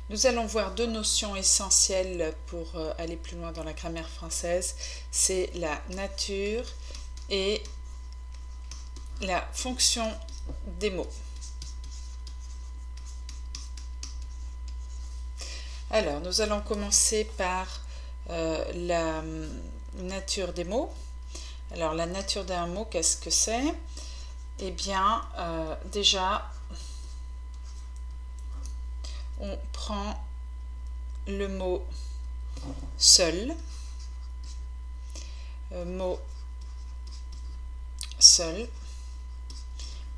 Nous allons voir deux notions essentielles pour aller plus loin dans la grammaire française. C'est la nature et la fonction des mots. Alors, nous allons commencer par la nature des mots. Alors, la nature d'un mot, qu'est-ce que c'est? Eh bien, déjà, on prend le mot seul, mot seul,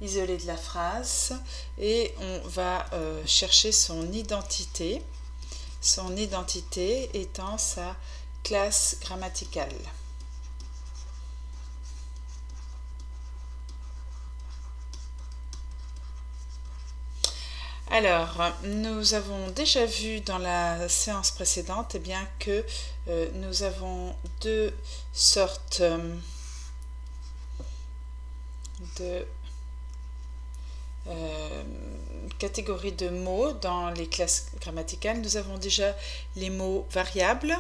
isolé de la phrase, et on va chercher son identité étant sa classe grammaticale. Alors, nous avons déjà vu dans la séance précédente bien, que nous avons deux sortes de catégories de mots dans les classes grammaticales. Nous avons déjà les mots variables,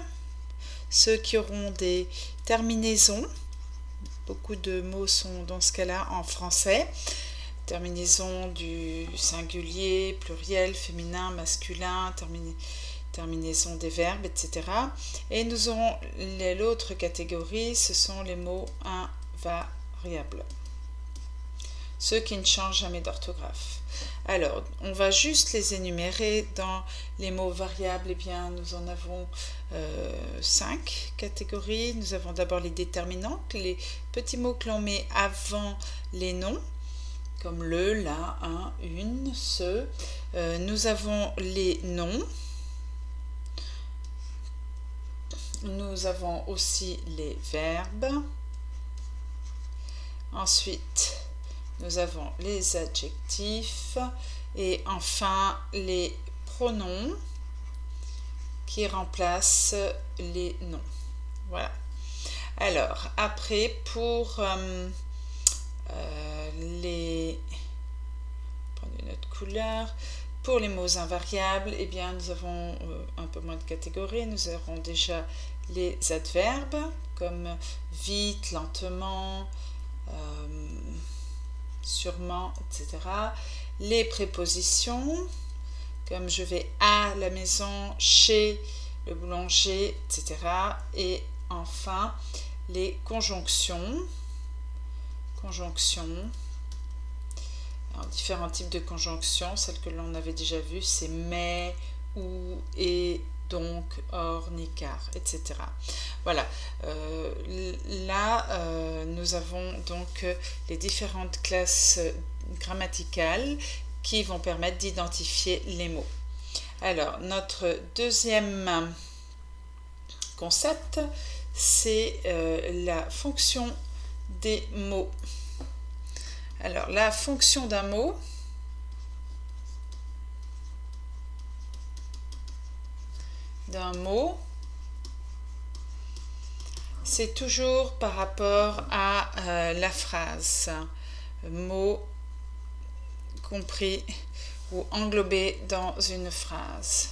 ceux qui auront des terminaisons. Beaucoup de mots sont dans ce cas-là en français. Terminaison du singulier, pluriel, féminin, masculin, terminaison des verbes, etc. Et nous aurons l'autre catégorie, ce sont les mots invariables, ceux qui ne changent jamais d'orthographe. Alors, on va juste les énumérer. Dans les mots variables, eh bien, nous en avons 5 catégories. Nous avons d'abord les déterminantes, les petits mots que l'on met avant les noms, comme le, la, un, une, ce. Nous avons les noms. Nous avons aussi les verbes. Ensuite, nous avons les adjectifs. Et enfin, les pronoms qui remplacent les noms. Voilà. Alors, après, pour prendre une autre couleur. Pour les mots invariables, eh bien, nous avons un peu moins de catégories. Nous aurons déjà les adverbes, comme vite, lentement, sûrement, etc. Les prépositions, comme je vais à la maison, chez le boulanger, etc. Et enfin, les conjonctions. Alors, différents types de conjonctions, celles que l'on avait déjà vues, c'est mais, ou, et, donc, or, ni, car, etc. Voilà. Là, nous avons donc les différentes classes grammaticales qui vont permettre d'identifier les mots. Alors, notre deuxième concept, c'est la fonction des mots. Alors, la fonction d'un mot, c'est toujours par rapport à la phrase, mot compris ou englobé dans une phrase.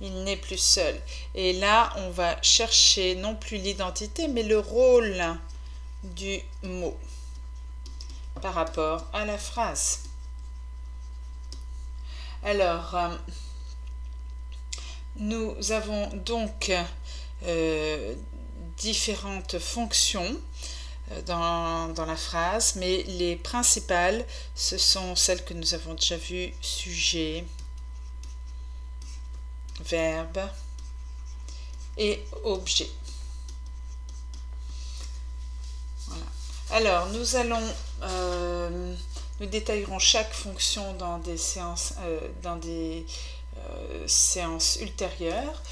Il n'est plus seul. Et là, on va chercher non plus l'identité, mais le rôle du mot par rapport à la phrase. Alors, nous avons donc différentes fonctions dans la phrase, mais les principales, ce sont celles que nous avons déjà vues: sujet, verbe et objet. Voilà. Alors, nous détaillerons chaque fonction dans des séances, séances ultérieures.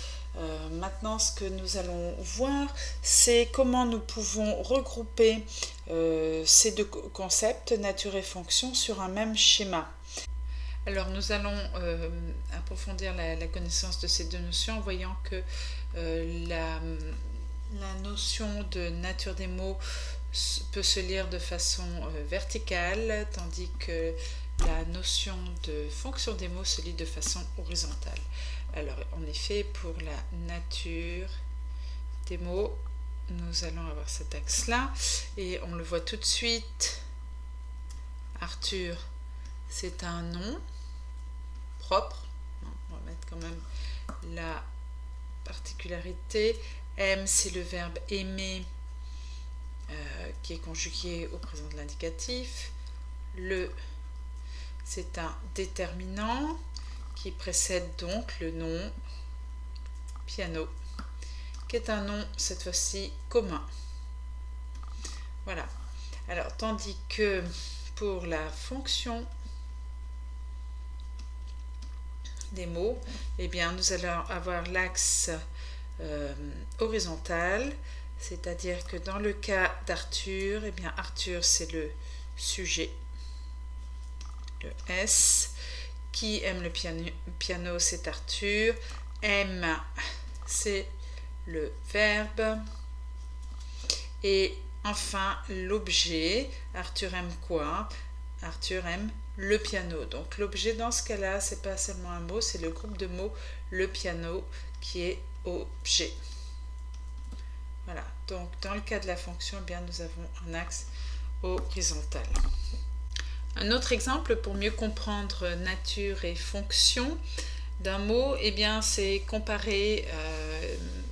Maintenant, ce que nous allons voir, c'est comment nous pouvons regrouper ces deux concepts, nature et fonction, sur un même schéma. Alors, nous allons approfondir la connaissance de ces deux notions en voyant que la notion de nature des mots peut se lire de façon verticale, tandis que la notion de fonction des mots se lit de façon horizontale. Alors, en effet, pour la nature des mots, nous allons avoir cet axe-là, et on le voit tout de suite. Arthur, c'est un nom propre. On va mettre quand même la particularité. Aime, c'est le verbe aimer qui est conjugué au présent de l'indicatif. Le, c'est un déterminant qui précède donc le nom piano, qui est un nom cette fois-ci commun. Voilà. Alors, tandis que pour la fonction des mots, eh bien, nous allons avoir l'axe horizontal, c'est-à-dire que dans le cas d'Arthur, eh bien, Arthur, c'est le sujet, le S. Qui aime le piano, c'est Arthur. Aime, c'est le verbe. Et enfin, l'objet. Arthur aime quoi? Arthur aime le piano. Donc l'objet dans ce cas-là, c'est pas seulement un mot, c'est le groupe de mots le piano qui est objet. Voilà. Donc dans le cas de la fonction, eh bien, nous avons un axe horizontal. Un autre exemple pour mieux comprendre nature et fonction d'un mot, eh bien, c'est comparer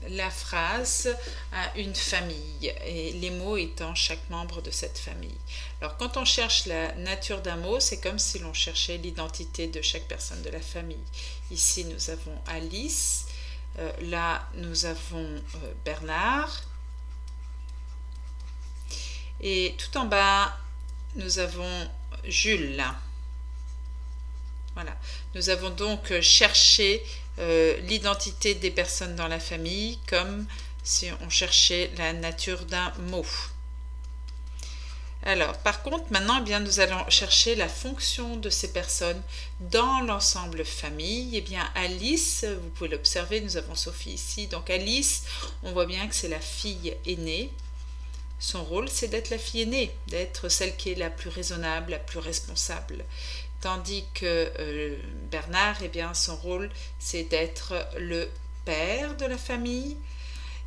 la phrase à une famille et les mots étant chaque membre de cette famille. Alors, quand on cherche la nature d'un mot, c'est comme si l'on cherchait l'identité de chaque personne de la famille. Ici, nous avons Alice. Là, nous avons Bernard. Et tout en bas, nous avons Jules. Voilà. Nous avons donc cherché l'identité des personnes dans la famille comme si on cherchait la nature d'un mot. Alors, par contre, maintenant, eh bien, nous allons chercher la fonction de ces personnes dans l'ensemble famille. Eh bien, Alice, vous pouvez l'observer, nous avons Sophie ici. Donc, Alice, on voit bien que c'est la fille aînée. Son rôle, c'est d'être la fille aînée, d'être celle qui est la plus raisonnable, la plus responsable. Tandis que Bernard, eh bien, son rôle, c'est d'être le père de la famille.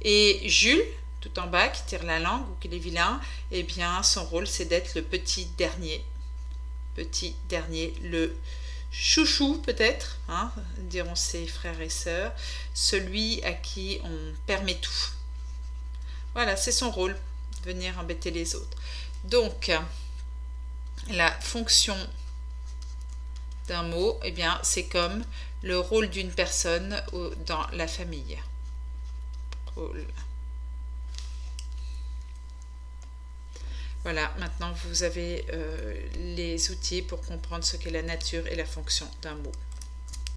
Et Jules, tout en bas, qui tire la langue ou qui est vilain, eh bien, son rôle, c'est d'être le petit dernier. Petit dernier, le chouchou peut-être, hein, diront ses frères et sœurs, celui à qui on permet tout. Voilà, c'est son rôle, venir embêter les autres. Donc, la fonction d'un mot, eh bien, c'est comme le rôle d'une personne dans la famille. Voilà, maintenant vous avez les outils pour comprendre ce qu'est la nature et la fonction d'un mot.